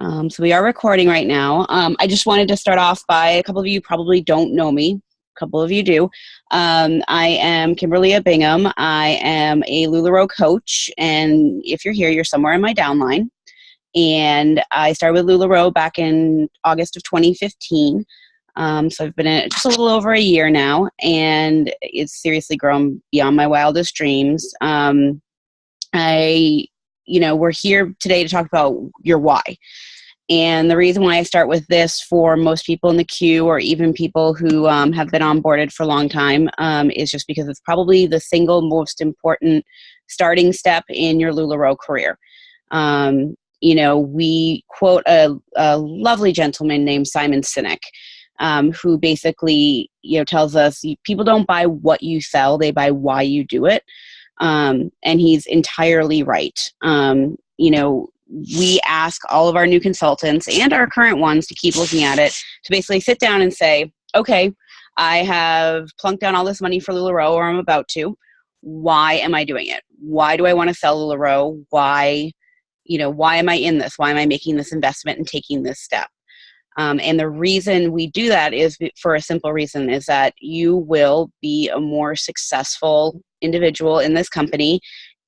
So we are recording right now. I just wanted to start off by, a couple of you probably don't know me. A couple of you do. I am Kimberly Bingham. I am a LuLaRoe coach, and if you're here, you're somewhere in my downline. And I started with LuLaRoe back in August of 2015. So I've been in it just a little over a year now, and it's seriously grown beyond my wildest dreams. We're here today to talk about your why. And the reason why I start with this for most people in the queue, or even people who have been onboarded for a long time, is just because it's probably the single most important starting step in your LuLaRoe career. We quote a lovely gentleman named Simon Sinek, who basically, tells us people don't buy what you sell, they buy why you do it. And he's entirely right. We ask all of our new consultants and our current ones to keep looking at it, to basically sit down and say, okay, I have plunked down all this money for LuLaRoe, or I'm about to. Why am I doing it? Why do I want to sell LuLaRoe? Why am I in this? Why am I making this investment and taking this step? And the reason we do that is for a simple reason, is that you will be a more successful individual in this company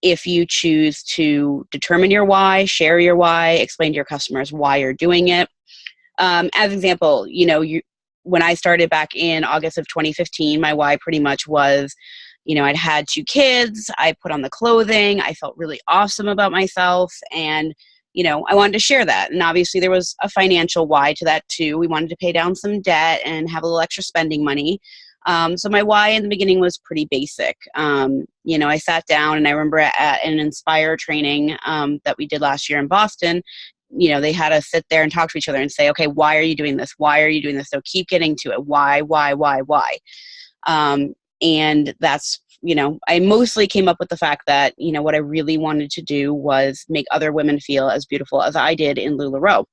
if you choose to determine your why, share your why, explain to your customers why you're doing it. As an example, when I started back in August of 2015, my why pretty much was, I'd had 2 kids, I put on the clothing, I felt really awesome about myself, and I wanted to share that. And obviously there was a financial why to that too. We wanted to pay down some debt and have a little extra spending money. So my why in the beginning was pretty basic. I sat down, and I remember at an Inspire training that we did last year in Boston, they had us sit there and talk to each other and say, okay, why are you doing this? Why are you doing this? So keep getting to it. Why? And that's, I mostly came up with the fact that, what I really wanted to do was make other women feel as beautiful as I did in LuLaRoe.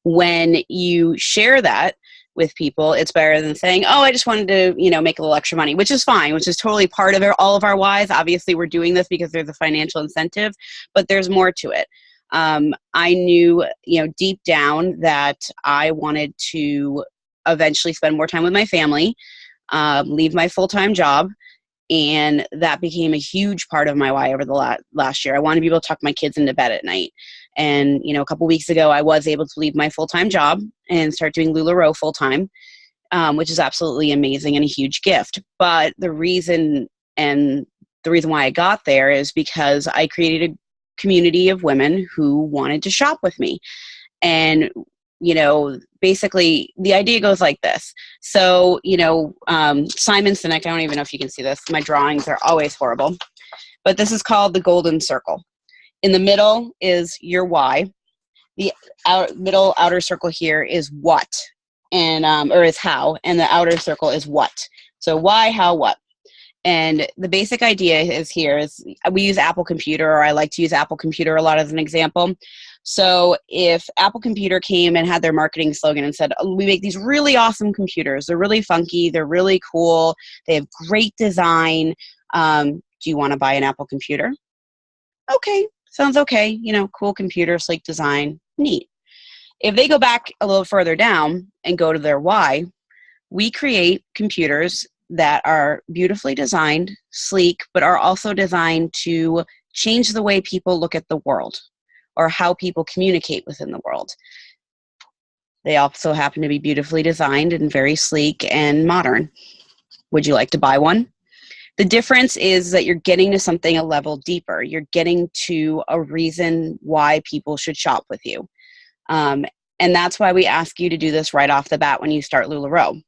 When you share that with people, it's better than saying, oh, I just wanted to, make a little extra money, which is fine, which is totally part of it, all of our whys. Obviously, we're doing this because there's a financial incentive, but there's more to it. I knew, deep down that I wanted to eventually spend more time with my family, leave my full-time job. And that became a huge part of my why over the last year. I wanted to be able to tuck my kids into bed at night. And, a couple weeks ago, I was able to leave my full-time job and start doing LuLaRoe full-time, which is absolutely amazing and a huge gift. But the reason why I got there is because I created a community of women who wanted to shop with me. And basically the idea goes like this. So, Simon Sinek, I don't even know if you can see this. My drawings are always horrible, but this is called the golden circle. In the middle is your why. The middle outer circle here is what, and or is how, and the outer circle is what. So why, how, what. And the basic idea is we use Apple Computer, or I like to use Apple Computer a lot as an example. So if Apple Computer came and had their marketing slogan and said, oh, we make these really awesome computers, they're really funky, they're really cool, they have great design, do you want to buy an Apple computer? Okay, sounds okay, cool computer, sleek design, neat. If they go back a little further down and go to their why, we create computers that are beautifully designed, sleek, but are also designed to change the way people look at the world, or how people communicate within the world. They also happen to be beautifully designed and very sleek and modern. Would you like to buy one? The difference is that you're getting to something a level deeper. You're getting to a reason why people should shop with you. And that's why we ask you to do this right off the bat when you start LuLaRoe.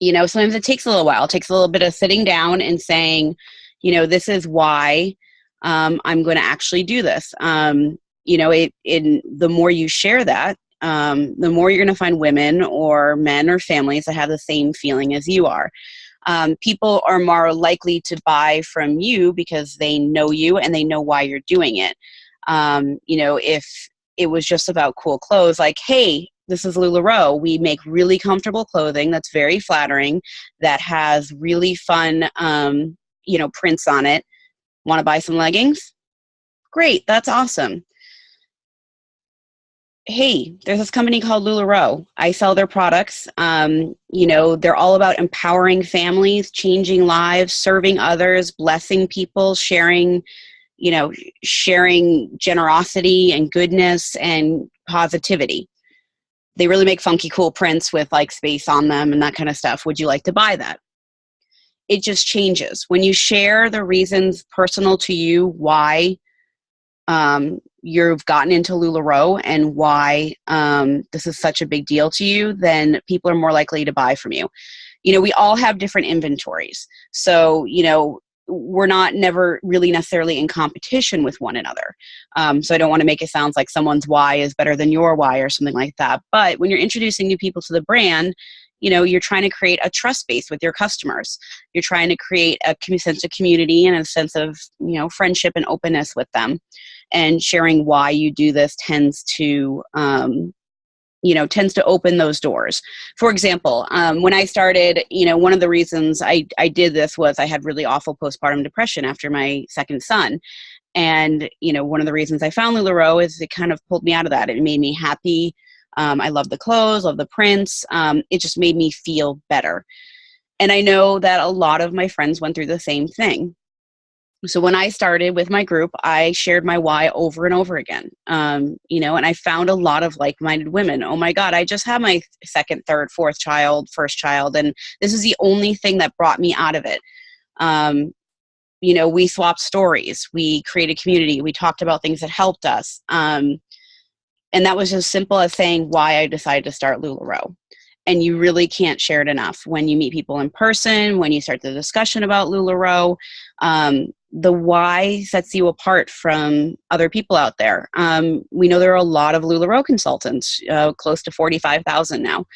Sometimes it takes a little while. It takes a little bit of sitting down and saying, this is why I'm going to actually do this. The more you share that, the more you're going to find women or men or families that have the same feeling as you are. People are more likely to buy from you because they know you and they know why you're doing it. If it was just about cool clothes, like, hey, this is LuLaRoe. We make really comfortable clothing that's very flattering, that has really fun, prints on it. Want to buy some leggings? Great, that's awesome. hey, there's this company called LuLaRoe. I sell their products. They're all about empowering families, changing lives, serving others, blessing people, sharing generosity and goodness and positivity. They really make funky, cool prints with like space on them and that kind of stuff. Would you like to buy that? It just changes. When you share the reasons personal to you why you've gotten into LuLaRoe and why this is such a big deal to you, then people are more likely to buy from you. We all have different inventories. So, we're not never really necessarily in competition with one another. So I don't want to make it sound like someone's why is better than your why or something like that. But when you're introducing new people to the brand, you're trying to create a trust base with your customers. You're trying to create a sense of community and a sense of, friendship and openness with them. And sharing why you do this tends to open those doors. For example, when I started, one of the reasons I did this was I had really awful postpartum depression after my second son. And, one of the reasons I found LuLaRoe is it kind of pulled me out of that. It made me happy. I love the clothes, love the prints. It just made me feel better. And I know that a lot of my friends went through the same thing. So when I started with my group, I shared my why over and over again, and I found a lot of like-minded women. Oh my God, I just had my second, third, fourth child, first child, and this is the only thing that brought me out of it. We swapped stories, we created community, we talked about things that helped us. And that was as simple as saying why I decided to start LuLaRoe. And you really can't share it enough when you meet people in person, when you start the discussion about LuLaRoe. The why sets you apart from other people out there. We know there are a lot of LuLaRoe consultants, close to 45,000 now.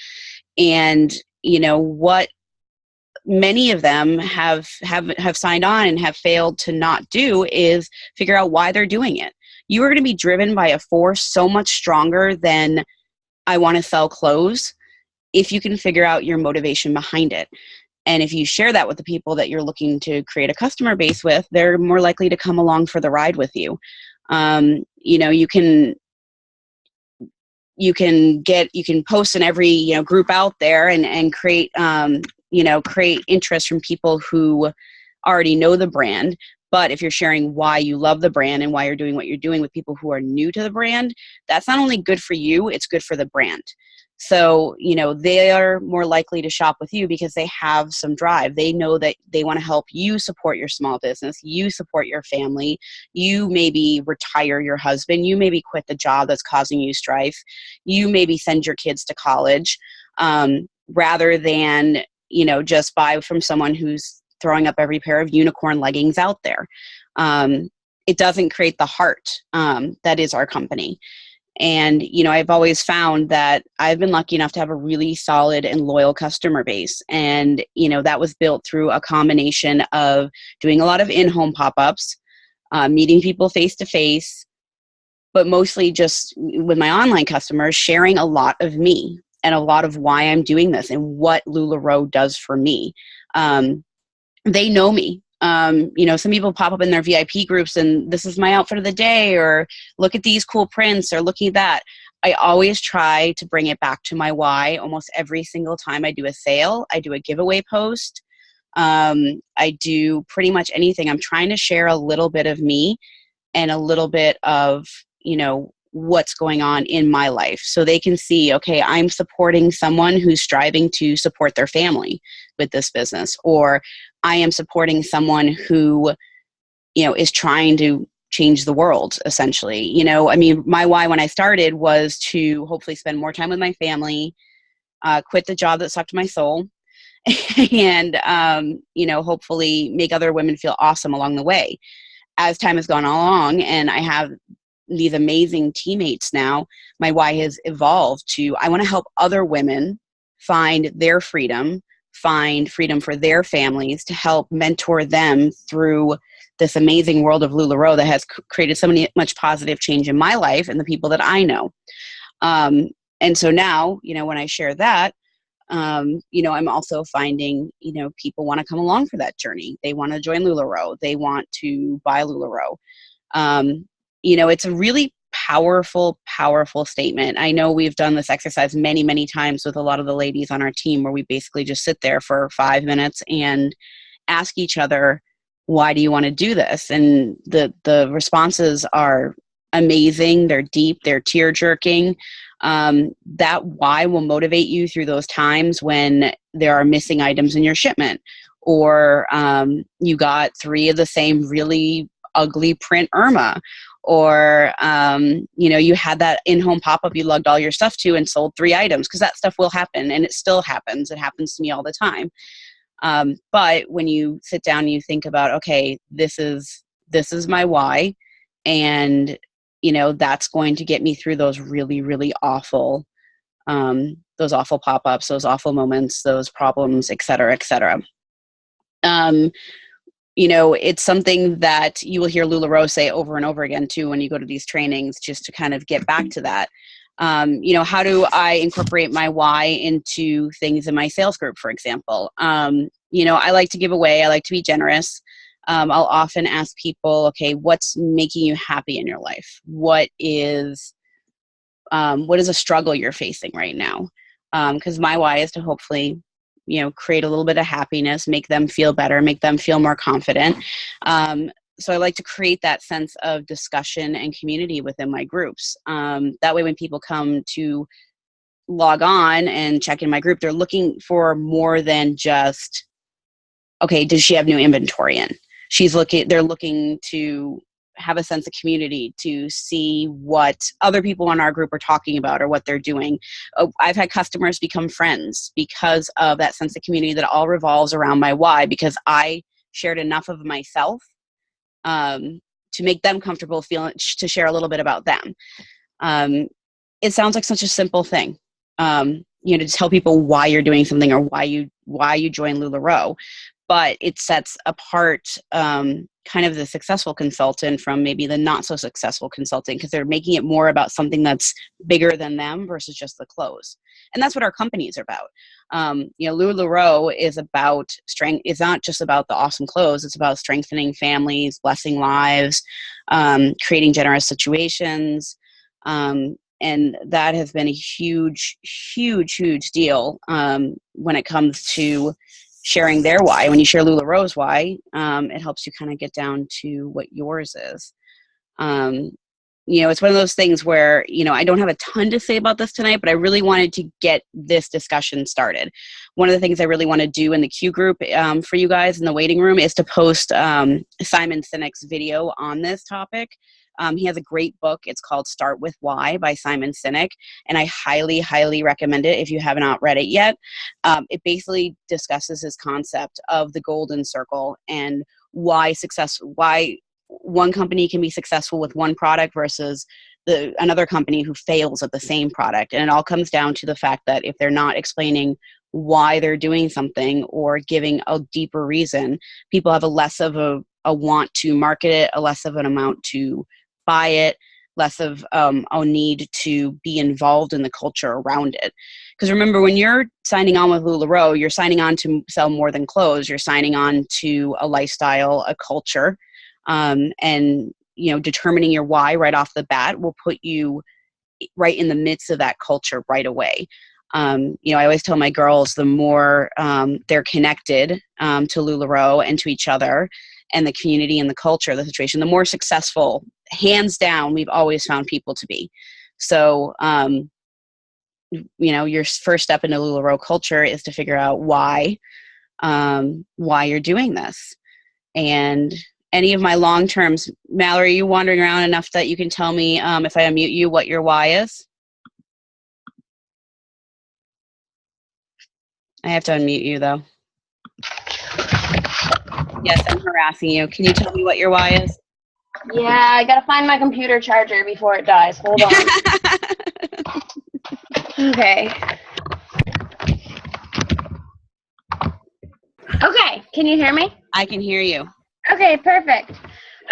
And, what many of them have signed on and have failed to not do is figure out why they're doing it. You are going to be driven by a force so much stronger than I want to sell clothes if you can figure out your motivation behind it. And if you share that with the people that you're looking to create a customer base with, they're more likely to come along for the ride with you. You can post in every, group out there and create, create interest from people who already know the brand. But if you're sharing why you love the brand and why you're doing what you're doing with people who are new to the brand, that's not only good for you, it's good for the brand. So, they are more likely to shop with you because they have some drive. They know that they want to help you support your small business, you support your family, you maybe retire your husband, you maybe quit the job that's causing you strife, you maybe send your kids to college, rather than, just buy from someone who's throwing up every pair of unicorn leggings out there. It doesn't create the heart that is our company. And, I've always found that I've been lucky enough to have a really solid and loyal customer base. And, that was built through a combination of doing a lot of in-home pop-ups, meeting people face-to-face, but mostly just with my online customers, sharing a lot of me and a lot of why I'm doing this and what LuLaRoe does for me. They know me. Some people pop up in their VIP groups and this is my outfit of the day, or look at these cool prints, or looking at that. I always try to bring it back to my why almost every single time I do a sale. I do a giveaway post. I do pretty much anything. I'm trying to share a little bit of me and a little bit of, what's going on in my life, so they can see, okay, I'm supporting someone who's striving to support their family with this business, or I am supporting someone who, is trying to change the world, essentially. My why when I started was to hopefully spend more time with my family, quit the job that sucked my soul, and, hopefully make other women feel awesome along the way. As time has gone along and I have these amazing teammates now, my why has evolved to, I want to help other women find their freedom, find freedom for their families, to help mentor them through this amazing world of LuLaRoe that has created so much positive change in my life and the people that I know. And so now, when I share that, I'm also finding, people want to come along for that journey. They want to join LuLaRoe. They want to buy LuLaRoe. It's a really powerful, powerful statement. I know we've done this exercise many, many times with a lot of the ladies on our team where we basically just sit there for 5 minutes and ask each other, why do you want to do this? And the responses are amazing. They're deep. They're tear jerking. That why will motivate you through those times when there are missing items in your shipment, or you got 3 of the same really ugly print Irma, or you had that in-home pop-up you lugged all your stuff to and sold 3 items, because that stuff will happen, and it still happens. It happens to me all the time. But when you sit down and you think about, okay, this is my why, and that's going to get me through those really, really awful pop-ups, those awful moments, those problems, et cetera, et cetera. It's something that you will hear LuLaRoe say over and over again too when you go to these trainings, just to kind of get back to that. How do I incorporate my why into things in my sales group, for example? I like to give away. I like to be generous. I'll often ask people, okay, what's making you happy in your life? What is a struggle you're facing right now? Because my why is to hopefully, create a little bit of happiness, make them feel better, make them feel more confident. So I like to create that sense of discussion and community within my groups. That way, when people come to log on and check in my group, they're looking for more than just, okay, does she have new inventory in? They're looking to have a sense of community, to see what other people in our group are talking about or what they're doing. I've had customers become friends because of that sense of community that all revolves around my why, because I shared enough of myself to make them comfortable to share a little bit about them. It sounds like such a simple thing, to tell people why you're doing something or why you join LuLaRoe, but it sets apart kind of the successful consultant from maybe the not so successful consultant, because they're making it more about something that's bigger than them versus just the clothes. And that's what our company is about. LuLaRoe is about strength. It's not just about the awesome clothes. It's about strengthening families, blessing lives, creating generous situations. And that has been a huge, huge, huge deal when it comes to sharing their why. When you share LuLaRoe's why, it helps you kind of get down to what yours is. It's one of those things where, I don't have a ton to say about this tonight, but I really wanted to get this discussion started. One of the things I really want to do in the Q group for you guys in the waiting room is to post Simon Sinek's video on this topic. He has a great book. It's called Start With Why by Simon Sinek, and I highly, highly recommend it if you have not read it yet. It basically discusses his concept of the golden circle and why one company can be successful with one product versus another company who fails at the same product. And it all comes down to the fact that if they're not explaining why they're doing something or giving a deeper reason, people have a less of a want to market it, a less of an amount to buy it, less of a need to be involved in the culture around it. Because remember, when you're signing on with LuLaRoe, you're signing on to sell more than clothes. You're signing on to a lifestyle, a culture, and determining your why right off the bat will put you right in the midst of that culture right away. I always tell my girls, the more they're connected to LuLaRoe and to each other and the community and the culture, the situation, the more successful, hands down, we've always found people to be. So, your first step into LuLaRoe culture is to figure out why you're doing this. And any of my long terms, Mallory, are you wandering around enough that you can tell me if I unmute you what your why is? I have to unmute you though. Yes, I'm harassing you. Can you tell me what your why is? Yeah, I gotta find my computer charger before it dies. Hold on. Okay. Okay, can you hear me? I can hear you. Okay, perfect.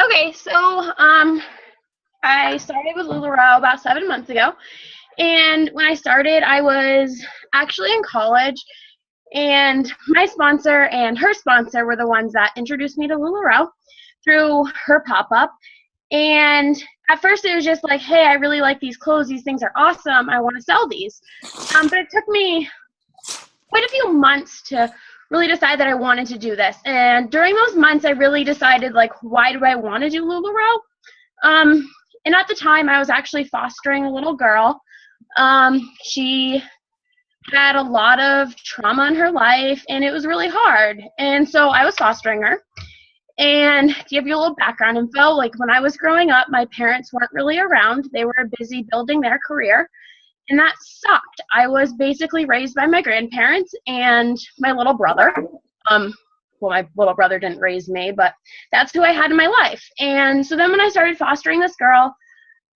Okay, so I started with LuLaRoe about 7 months ago, and when I started, I was actually in college, and my sponsor and her sponsor were the ones that introduced me to LuLaRoe through her pop-up. And at first it was just like, hey, I really like these clothes. These things are awesome. I want to sell these. But it took me quite a few months to really decide that I wanted to do this. And during those months, I really decided, like, why do I want to do LuLaRoe? And at the time, I was actually fostering a little girl. She had a lot of trauma in her life, and it was really hard. And so I was fostering her. And to give you a little background info, like when I was growing up, my parents weren't really around. They were busy building their career, and that sucked. I was basically raised by my grandparents and my little brother. Well, my little brother didn't raise me, but that's who I had in my life. And so then when I started fostering this girl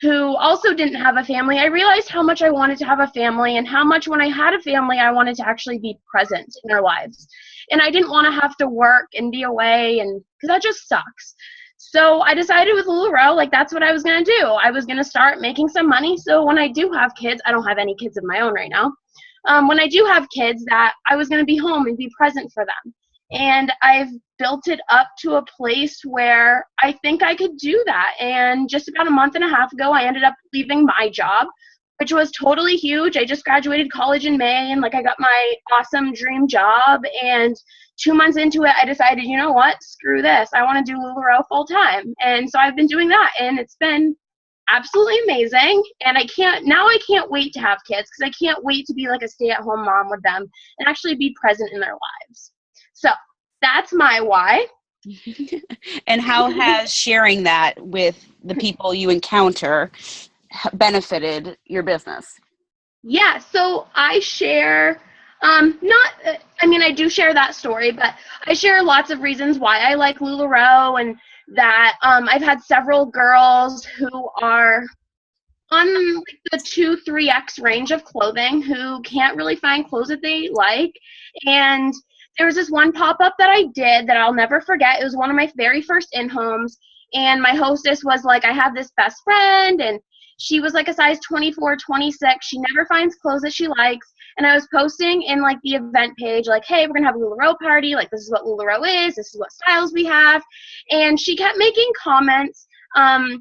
who also didn't have a family, I realized how much I wanted to have a family and how much when I had a family, I wanted to actually be present in their lives. And I didn't want to have to work and be away, and because that just sucks. So I decided with LuLaRoe, like, that's what I was going to do. I was going to start making some money. So when I do have kids, I don't have any kids of my own right now. When I do have kids, that I was going to be home and be present for them. And I've built it up to a place where I think I could do that. And just about a month and a half ago, I ended up leaving my job, which was totally huge. I just graduated college in May, and like I got my awesome dream job. And 2 months into it, I decided, you know what, screw this. I want to do LuLaRoe full time. And so I've been doing that, and it's been absolutely amazing. And I can't wait to have kids, because I can't wait to be like a stay-at-home mom with them and actually be present in their lives. So that's my why. And how has sharing that with the people you encounter benefited your business? Yeah, so I share, I do share that story, but I share lots of reasons why I like LuLaRoe, and that I've had several girls who are on like the 2-3x range of clothing who can't really find clothes that they like. And there was this one pop-up that I did that I'll never forget. It was one of my very first in-homes, and my hostess was like, I have this best friend, and she was like a size 24, 26. She never finds clothes that she likes. And I was posting in like the event page, like, hey, we're going to have a LuLaRoe party. Like, this is what LuLaRoe is. This is what styles we have. And she kept making comments about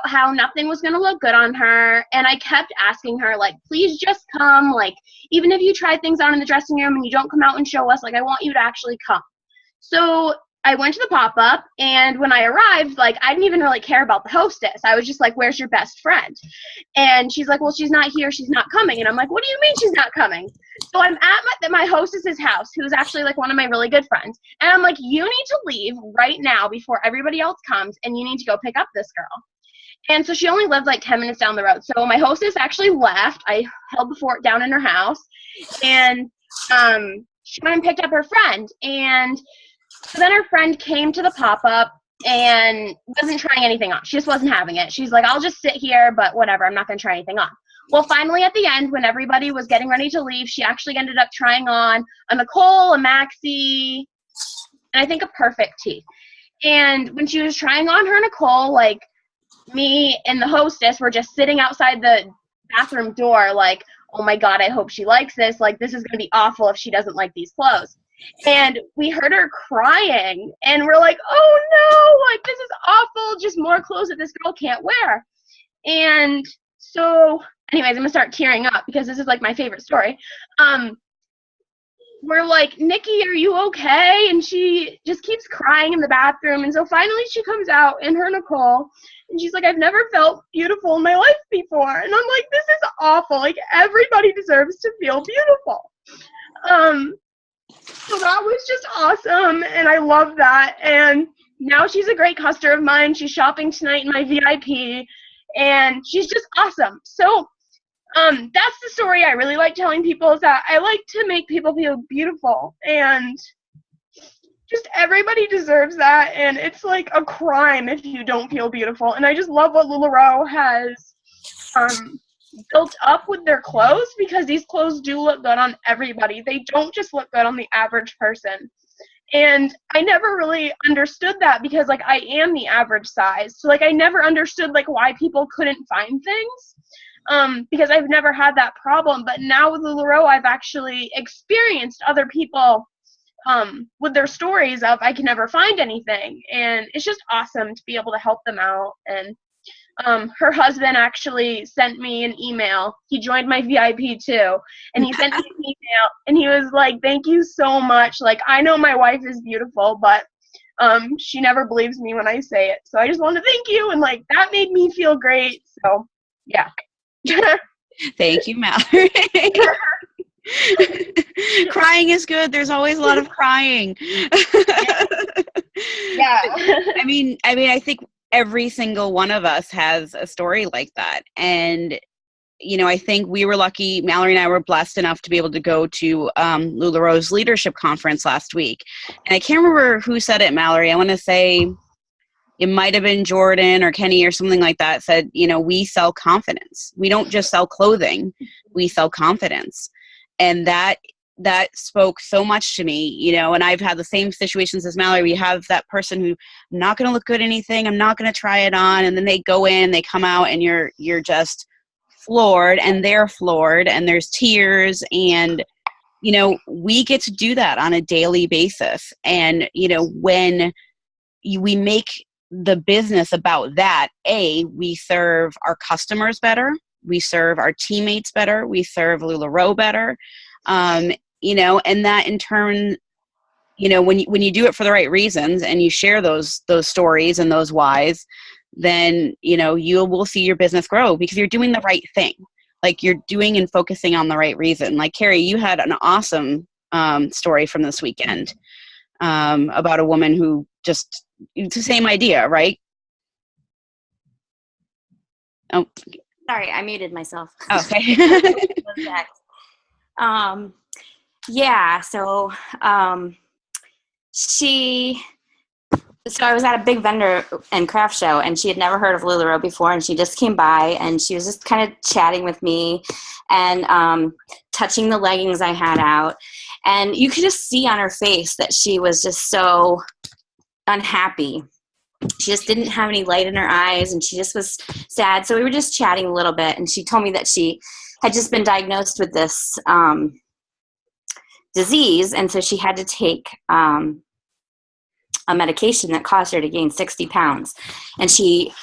how nothing was going to look good on her. And I kept asking her, like, please just come. Like, even if you try things on in the dressing room and you don't come out and show us, like, I want you to actually come. So I went to the pop-up, and when I arrived, like, I didn't even really care about the hostess. I was just like, where's your best friend? And she's like, well, she's not here. She's not coming. And I'm like, what do you mean she's not coming? So I'm at my hostess's house, who's actually like one of my really good friends. And I'm like, you need to leave right now before everybody else comes, and you need to go pick up this girl. And so she only lived like 10 minutes down the road. So my hostess actually left. I held the fort down in her house, and she went and picked up her friend. And so then her friend came to the pop-up and wasn't trying anything on. She just wasn't having it. She's like, I'll just sit here, but whatever, I'm not going to try anything on. Well, finally at the end, when everybody was getting ready to leave, she actually ended up trying on a Nicole, a Maxi, and I think a Perfect tee. And when she was trying on her Nicole, like, me and the hostess were just sitting outside the bathroom door like, oh my God, I hope she likes this. Like, this is going to be awful if she doesn't like these clothes. And we heard her crying, and we're like, oh no, like, this is awful. Just more clothes that this girl can't wear. And so anyways, I'm going to start tearing up because this is like my favorite story. We're like, Nikki, are you okay? And she just keeps crying in the bathroom. And so finally she comes out in her Nicole, and she's like, I've never felt beautiful in my life before. And I'm like, this is awful. Like, everybody deserves to feel beautiful. So that was just awesome, and I love that. And now she's a great customer of mine. She's shopping tonight in my VIP, and she's just awesome. So that's the story I really like telling people, is that I like to make people feel beautiful, and just everybody deserves that, and it's like a crime if you don't feel beautiful. And I just love what LuLaRoe has built up with their clothes, because these clothes do look good on everybody. They don't just look good on the average person. And I never really understood that, because like I am the average size. So like I never understood like why people couldn't find things, because I've never had that problem. But now with LuLaRoe, I've actually experienced other people with their stories of I can never find anything. And it's just awesome to be able to help them out. And her husband actually sent me an email. He joined my VIP too, and he sent me an email, and he was like, "Thank you so much. Like, I know my wife is beautiful, but she never believes me when I say it. So I just want to thank you," and like that made me feel great. So yeah. Thank you, Mallory. Crying is good. There's always a lot of crying. Yeah. I mean, I think every single one of us has a story like that. And, I think we were lucky, Mallory and I were blessed enough to be able to go to LuLaRoe's leadership conference last week. And I can't remember who said it, Mallory. I want to say it might have been Jordan or Kenny or something like that said, we sell confidence. We don't just sell clothing. We sell confidence. And that spoke so much to me, and I've had the same situations as Mallory. We have that person who, I'm not going to look good at anything. I'm not going to try it on. And then they go in, they come out, and you're just floored, and they're floored, and there's tears. And, we get to do that on a daily basis. And, when we make the business about that, we serve our customers better. We serve our teammates better. We serve LuLaRoe better. And that in turn, when you do it for the right reasons and you share those stories and those whys, then, you will see your business grow because you're doing the right thing. Like you're doing and focusing on the right reason. Like Carrie, you had an awesome story from this weekend about a woman who just, it's the same idea, right? Oh, sorry, I muted myself. Okay. Yeah, so I was at a big vendor and craft show, and she had never heard of LuLaRoe before, and she just came by, and she was just kind of chatting with me and touching the leggings I had out, and you could just see on her face that she was just so unhappy. She just didn't have any light in her eyes, and she just was sad. So we were just chatting a little bit, and she told me that she had just been diagnosed with this disease, and so she had to take a medication that caused her to gain 60 pounds. And she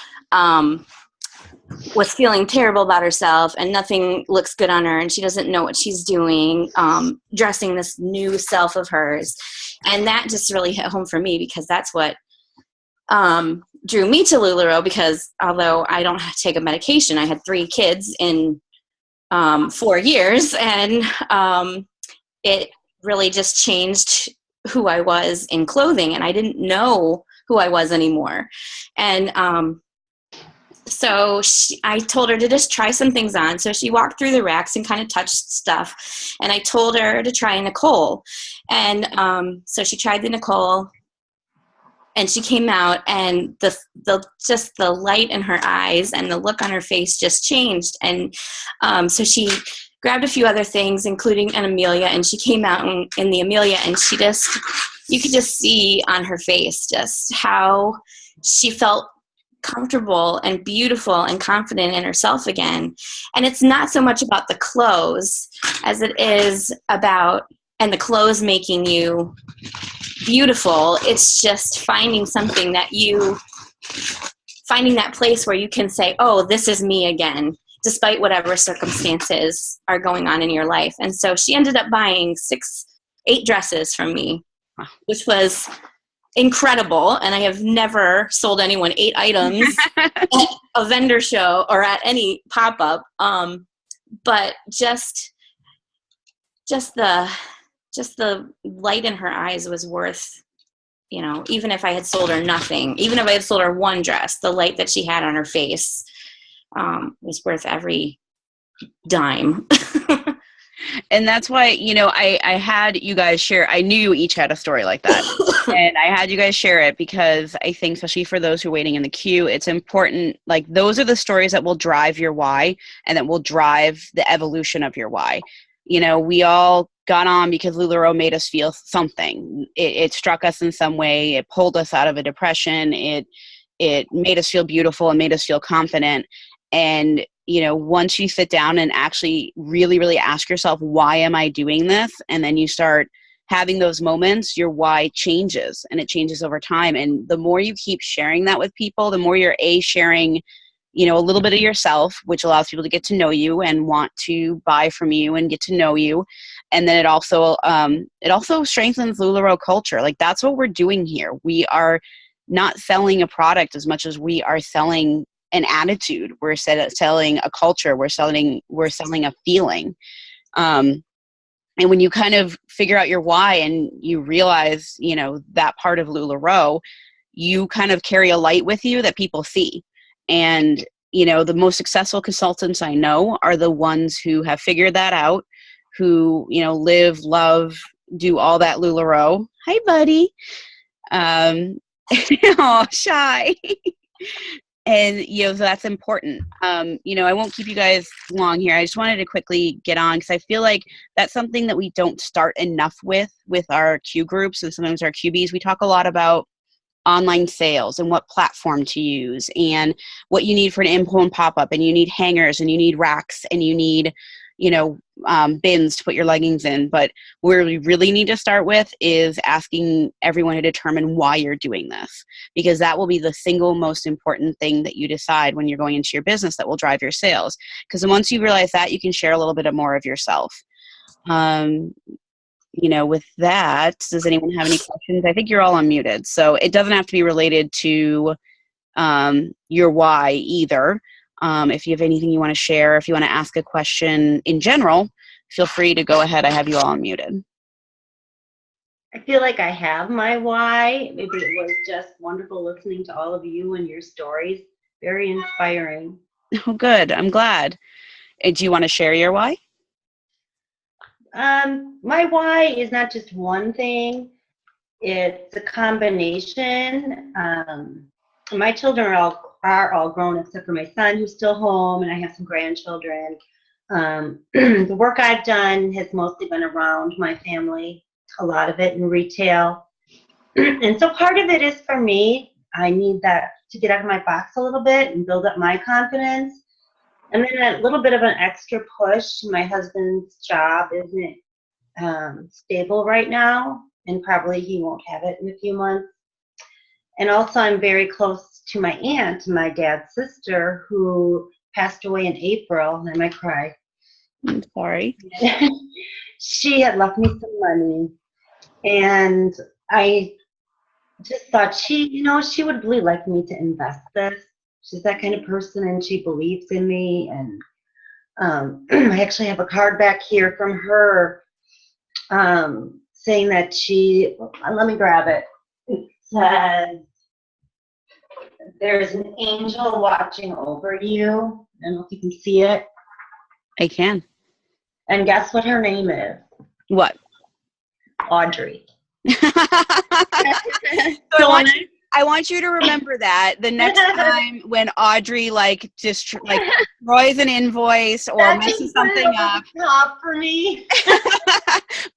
was feeling terrible about herself, and nothing looks good on her, and she doesn't know what she's doing, dressing this new self of hers. And that just really hit home for me, because that's what drew me to LuLaRoe, because although I don't take a medication, I had 3 kids in 4 years, and it really just changed who I was in clothing, and I didn't know who I was anymore. And so I told her to just try some things on. So she walked through the racks and kind of touched stuff, and I told her to try Nicole. And so she tried the Nicole, and she came out, and just the light in her eyes and the look on her face just changed. And so she grabbed a few other things, including an Amelia, and she came out in the Amelia, and you could just see on her face just how she felt comfortable and beautiful and confident in herself again. And it's not so much about the clothes as it is about, and the clothes making you beautiful. It's just finding something finding that place where you can say, oh, this is me again, despite whatever circumstances are going on in your life. And so she ended up buying 8 dresses from me, which was incredible. And I have never sold anyone 8 items at a vendor show or at any pop-up. But just the light in her eyes was worth, even if I had sold her nothing, even if I had sold her 1 dress, the light that she had on her face was worth every dime. And that's why, I had you guys share, I knew you each had a story like that. And I had you guys share it because I think, especially for those who are waiting in the queue, it's important. Like, those are the stories that will drive your why, and that will drive the evolution of your why. We all got on because LuLaRoe made us feel something. It struck us in some way. It pulled us out of a depression. It made us feel beautiful and made us feel confident. And, once you sit down and actually really, really ask yourself, why am I doing this? And then you start having those moments, your why changes, and it changes over time. And the more you keep sharing that with people, the more you're sharing a little bit of yourself, which allows people to get to know you and want to buy from you and get to know you. And then it also strengthens LuLaRoe culture. Like, that's what we're doing here. We are not selling a product as much as we are selling an attitude. We're selling a culture. We're selling a feeling. And when you kind of figure out your why and you realize, that part of LuLaRoe, you kind of carry a light with you that people see. And, the most successful consultants I know are the ones who have figured that out, who, live, love, do all that LuLaRoe. Hi, buddy. Oh, shy. And, so that's important. I won't keep you guys long here. I just wanted to quickly get on because I feel like that's something that we don't start enough with our Q groups and sometimes our QBs. We talk a lot about online sales and what platform to use and what you need for an in-home pop-up, and you need hangers and you need racks and you need, bins to put your leggings in. But where we really need to start with is asking everyone to determine why you're doing this, because that will be the single most important thing that you decide when you're going into your business that will drive your sales. Because once you realize that, you can share a little bit more of yourself. With that, does anyone have any questions? I think you're all unmuted, so it doesn't have to be related to your why either. If you have anything you want to share, if you want to ask a question in general, feel free to go ahead. I have you all unmuted. I feel like I have my why. Maybe it was just wonderful listening to all of you and your stories. Very inspiring. Oh, good. I'm glad. Do you want to share your why? My why is not just one thing. It's a combination. My children are all grown except for my son, who's still home, and I have some grandchildren. The work I've done has mostly been around my family, a lot of it in retail. And so part of it is for me. I need that to get out of my box a little bit and build up my confidence. And then a little bit of an extra push. My husband's job isn't stable right now, and probably he won't have it in a few months. And also I'm very close to my aunt, my dad's sister, who passed away in April, and I might cry. I'm sorry. She had left me some money, and I just thought she would really like me to invest this. She's that kind of person, and she believes in me. And I actually have a card back here from her saying that let me grab it. It says, "There's an angel watching over you." I don't know if you can see it. I can. And guess what her name is? What? Audrey. So I want you to remember that the next time when Audrey destroys an invoice or messes something up. Top for me.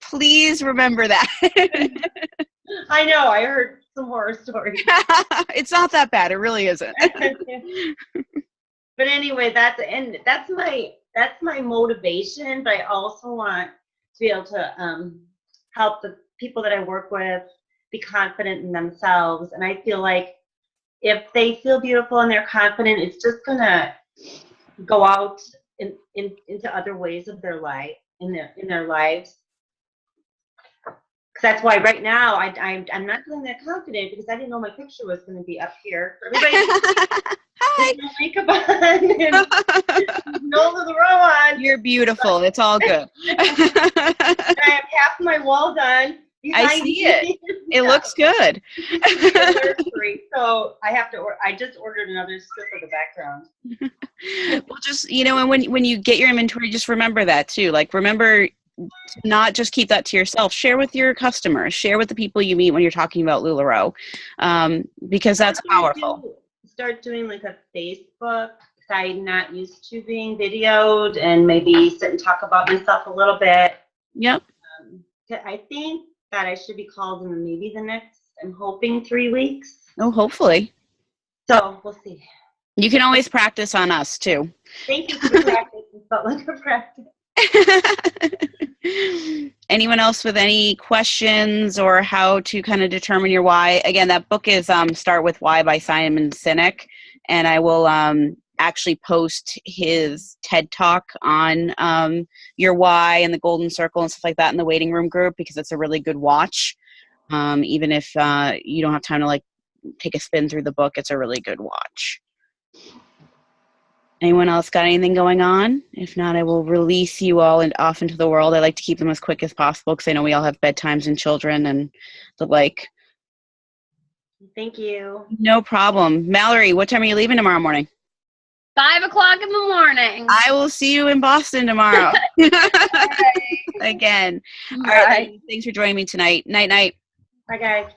Please remember that. I know. I heard some horror stories. It's not that bad. It really isn't. But anyway, that's my motivation. But I also want to be able to help the people that I work with be confident in themselves. And I feel like if they feel beautiful and they're confident, it's just gonna go out into other ways of their life, in their lives. Because that's why right now I'm not feeling that confident, because I didn't know my picture was going to be up here for everybody. Hi. No makeup on and no LuLaRoe on. You're beautiful. It's all good. I have half my wall done. I see it. It looks good. So I just ordered another strip of the background. Well, just, and when you get your inventory, just remember that too. Like, remember to not just keep that to yourself. Share with your customers. Share with the people you meet when you're talking about LuLaRoe, because that's powerful. Start doing like a Facebook. I'm not used to being videoed, and maybe sit and talk about myself a little bit. Yep. I think that I should be called in maybe the next, I'm hoping 3 weeks. Oh, hopefully. So we'll see. You can always practice on us too. Thank you for the practice. It felt like a practice. Anyone else with any questions or how to kind of determine your why? Again, that book is Start With Why by Simon Sinek, and I will actually post his TED Talk on Your Why and the Golden Circle and stuff like that in the waiting room group, because it's a really good watch. Even if you don't have time to like take a spin through the book, it's a really good watch. Anyone else got anything going on? If not, I will release you all and off into the world. I like to keep them as quick as possible because I know we all have bedtimes and children and the like. Thank you. No problem. Mallory, what time are you leaving tomorrow morning? 5 o'clock in the morning. I will see you in Boston tomorrow. Again. All right. Thanks for joining me tonight. Night, night. Bye, guys.